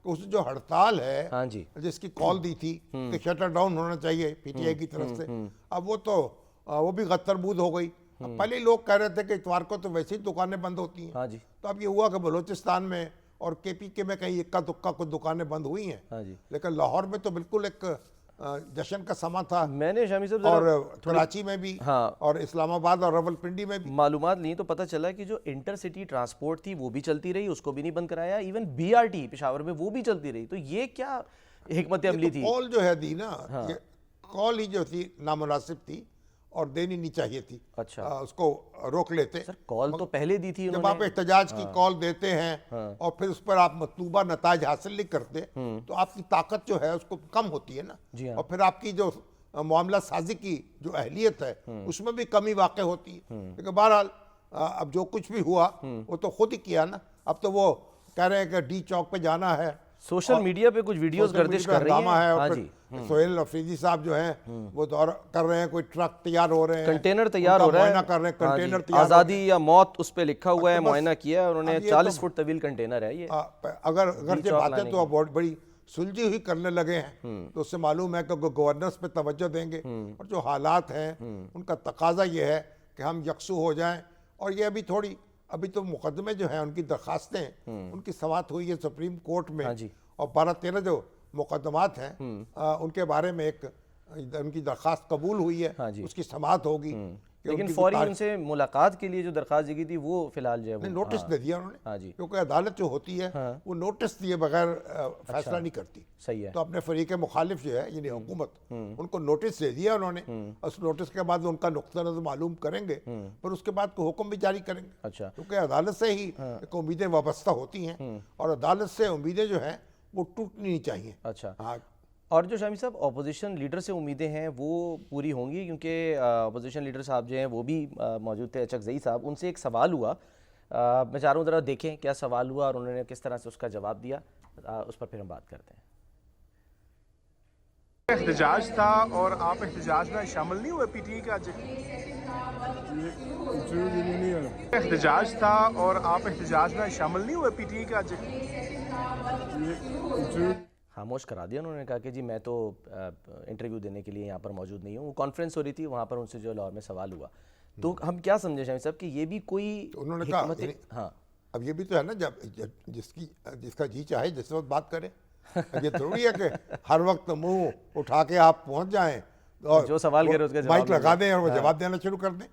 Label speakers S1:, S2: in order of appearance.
S1: कि उस जो हड़ताल है,
S2: हाँ जी,
S1: जिसकी कॉल दी थी कि शटर डाउन होना चाहिए पीटीआई की तरफ से, अब वो भी गत्तरबूद हो गई। अब पहले लोग कह रहे थे कि इतवार को तो वैसे ही दुकानें बंद होती हैं।
S2: हाँ जी,
S1: तो अब ये हुआ कि बलूचिस्तान में और केपीके में कहीं इक्का दुक्का कुछ दुकानें बंद हुई हैं,
S2: हाँ जी।
S1: लेकिन लाहौर में तो बिल्कुल एक जश्न का समा था।
S2: मैंने शामी साहब
S1: और
S2: जरा
S1: कराची में भी,
S2: हाँ
S1: और इस्लामाबाद और रावलपिंडी में भी।
S2: मालूमात ली तो पता चला कि जो इंटरसिटी ट्रांसपोर्ट थी वो भी चलती रही, उसको भी नहीं बंद कराया। इवन बीआरटी पेशावर में वो भी चलती रही। तो ये क्या हिकमत अमली थी?
S1: कॉल जो है दी ना, ये कॉल ही जो थी नामुनासिब थी और देनी नहीं चाहिए थी।
S2: अच्छा
S1: उसको रोक लेते।
S2: सर, कॉल तो पहले दी थी
S1: जब
S2: उन्होंने।
S1: आप एहतजाज की कॉल देते हैं और फिर उस पर आप मतलूबा नताज हासिल नहीं करते, तो आपकी ताकत जो है उसको कम होती है ना।
S2: जी हाँ।
S1: और फिर आपकी जो मामला साजी की जो अहलियत है उसमें भी कमी वाक़ होती है। लेकिन बहरहाल अब जो कुछ भी हुआ वो तो खुद ही किया ना। अब तो वो कह रहे हैं कि डी चौक पे जाना है,
S2: सोशल मीडिया पे कुछ वीडियोस गर्दिश कर रही हैं।
S1: है। और
S2: हाँ
S1: फिर
S2: जी,
S1: सोहेल अफरीदी साहब जो हैं वो दौरा कर रहे हैं, कोई ट्रक तैयार हो रहे हैं,
S2: कंटेनर तैयार हो
S1: उनका
S2: रहा है।
S1: मुआयना कर रहे हैं,
S2: हाँ जी,
S1: कंटेनर तैयार हो रहे हैं।
S2: आज़ादी या मौत उस पे लिखा हुआ है,
S1: तो बस
S2: मुआयना किया है उन्होंने।
S1: अब ये
S2: 40
S1: तो-
S2: फुट तवील कंटेनर है ये।
S1: अगर ये
S2: चौक
S1: बातें
S2: लाने
S1: तो अब बहुत बड़ी सुलझी हुई करने लगे हैं, तो उससे मालूम है कि गवर्नर्स पे तवज्जो देंगे। और जो हालात हैं उनका तकाजा ये है कि हम यकसू हो जाएं। और ये अभी तो मुकदमे जो हैं, उनकी दरखास्तें, उनकी समाअत हुई है सुप्रीम कोर्ट में।
S2: हाँ जी।
S1: और 12-13 जो मुकदमात हैं उनके बारे में उनकी दरखास्त कबूल हुई है।
S2: हाँ जी।
S1: उसकी समाअत होगी कि
S2: लेकिन
S1: उनकी
S2: फौरी
S1: तारीख-
S2: उनसे मुलाकात के लिए जो दरखास्त दी गई थी वो फिलहाल जो है
S1: नहीं,
S2: वो
S1: नोटिस दे दिया उन्होंने।
S2: हाँ जी,
S1: क्योंकि अदालत जो होती है वो नोटिस दिए बगैर फैसला नहीं करती।
S2: सही है।
S1: तो अपने फरीक मुखालिफ जो है यानी हुकूमत, उनको नोटिस दे दिया उन्होंने। उस नोटिस के बाद उनका नुक्ता नज़र मालूम करेंगे, पर उसके बाद कोई हुक्म भी जारी करेंगे।
S2: अच्छा,
S1: क्योंकि अदालत से ही एक उम्मीदें वाबस्ता होती हैं और अदालत से उम्मीदें जो हैं वो टूटनी नहीं चाहिए।
S2: अच्छा।
S1: हाँ,
S2: और जो शामी साहब अपोजिशन लीडर से उम्मीदें हैं वो पूरी होंगी, क्योंकि अपोजिशन लीडर साहब जो हैं वो भी मौजूद थे, अचकज़ई साहब। उनसे एक सवाल हुआ, मैं चाह रहा हूँ ज़रा देखें क्या सवाल हुआ और उन्होंने किस तरह से उसका जवाब दिया। उस पर फिर हम बात करते हैं।
S3: एहतजाज था और आप एहतजाज में शामिल नहीं हुए पीटीआई का? आज एहतजाज था और आप एहतजाज में शामिल नहीं हुए पीटीआई का? आज
S2: खामोश करा दिया उन्होंने, कहा कि जी मैं तो इंटरव्यू देने के लिए यहाँ पर मौजूद नहीं हूँ। वो कॉन्फ्रेंस हो रही थी, वहाँ पर उनसे जो लाहौर में सवाल हुआ। तो हम क्या समझे शामी साहब कि ये भी कोई
S1: उन्होंने कहा
S2: हाँ
S1: अब ये भी तो है ना, जब जिसका जी चाहे जिस वक्त बात करे। अब ये जरूरी है कि हर वक्त मुंह उठा के आप पहुंच जाएं और
S2: जो सवाल करे उसका जवाब
S1: माइक लगा दें और वो जवाब देना शुरू कर दें।